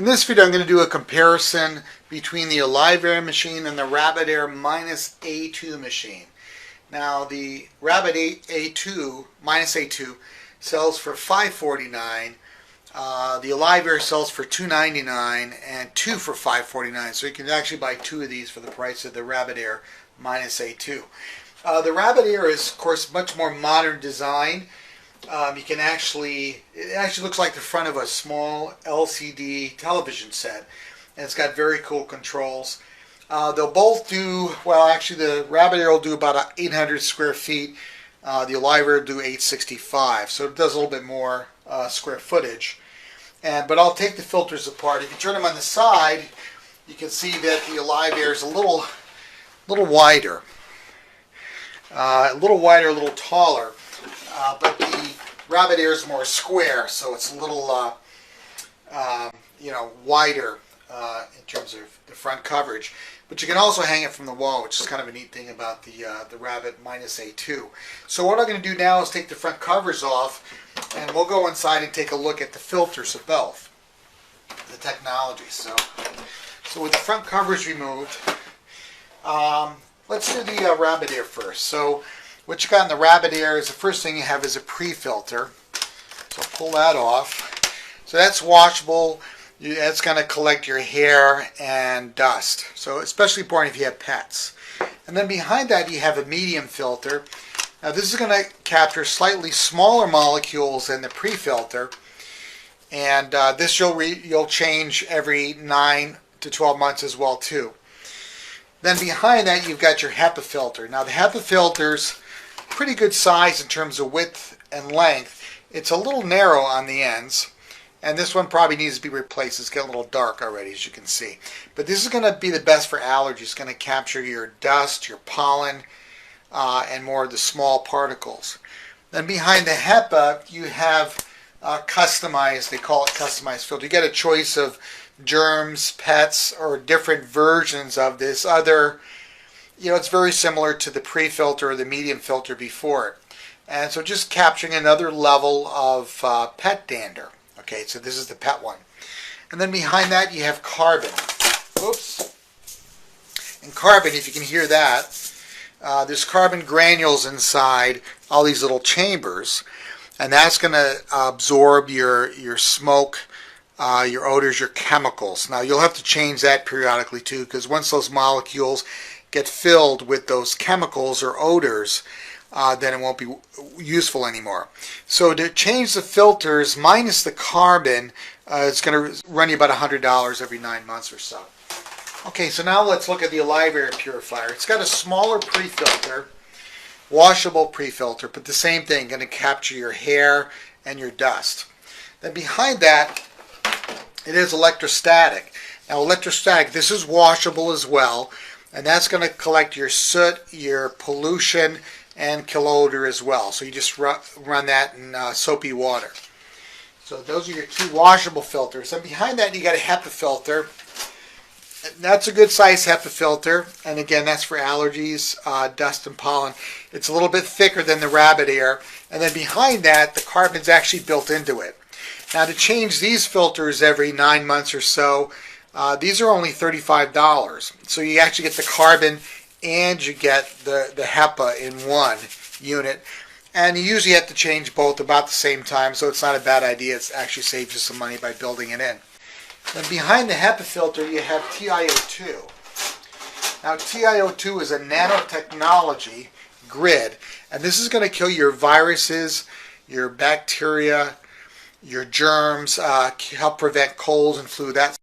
In this video I'm going to do a comparison between the RabbitAir machine and the RabbitAir MinusA2 machine. Now the RabbitAir MinusA2 sells for $549, the RabbitAir sells for $299 and two for $549, so you can actually buy two of these for the price of the RabbitAir MinusA2. The RabbitAir is of course much more modern design. It actually looks like the front of a small LCD television set, and it's got very cool controls. They'll both do, well actually the RabbitAir will do about 800 square feet, the RabbitAir will do 865, so it does a little bit more square footage. But I'll take the filters apart. If you turn them on the side, you can see that the RabbitAir is a little wider. A little taller. But the RabbitAir is more square, so it's a little, wider in terms of the front coverage. But you can also hang it from the wall, which is kind of a neat thing about the Rabbit MinusA2. So what I'm going to do now is take the front covers off, and we'll go inside and take a look at the filters of both, the technology. So with the front covers removed, let's do the RabbitAir first. So what you got in the RabbitAir is the first thing you have is a pre-filter. So pull that off. So that's washable. That's going to collect your hair and dust. So especially important if you have pets. And then behind that you have a medium filter. Now this is going to capture slightly smaller molecules than the pre-filter. And this you'll change every 9 to 12 months as well too. Then behind that you've got your HEPA filter. Now the HEPA filter's pretty good size in terms of width and length. It's a little narrow on the ends, and this one probably needs to be replaced. It's getting a little dark already, as you can see. But this is going to be the best for allergies. It's going to capture your dust, your pollen, and more of the small particles. Then behind the HEPA you have customized, they call it customized filter. You get a choice of germs, pets, or different versions of this other. It's very similar to the pre-filter or the medium filter before it. And so just capturing another level of pet dander. Okay, so this is the pet one. And then behind that you have carbon. Oops. And carbon, if you can hear that, there's carbon granules inside all these little chambers. And that's going to absorb your smoke, your odors, your chemicals. Now you'll have to change that periodically too, because once those molecules get filled with those chemicals or odors, then it won't be useful anymore. So to change the filters minus the carbon, it's going to run you about $100 every 9 months or so. Okay, so now let's look at the RabbitAir Purifier. It's got a smaller pre-filter, washable pre-filter, but the same thing, going to capture your hair and your dust. Then behind that, it is electrostatic. Now electrostatic, this is washable as well. And that's going to collect your soot, your pollution, and kill odor as well. So you just run that in soapy water. So those are your two washable filters. And behind that you got a HEPA filter. That's a good size HEPA filter. And again, that's for allergies, dust, and pollen. It's a little bit thicker than the RabbitAir. And then behind that, the carbon's actually built into it. Now to change these filters every 9 months or so, these are only $35. So you actually get the carbon and you get the HEPA in one unit. And you usually have to change both about the same time, so it's not a bad idea. It actually saves you some money by building it in. Then behind the HEPA filter you have TiO2. Now TiO2 is a nanotechnology grid, and this is going to kill your viruses, your bacteria, your germs, help prevent colds and flu, that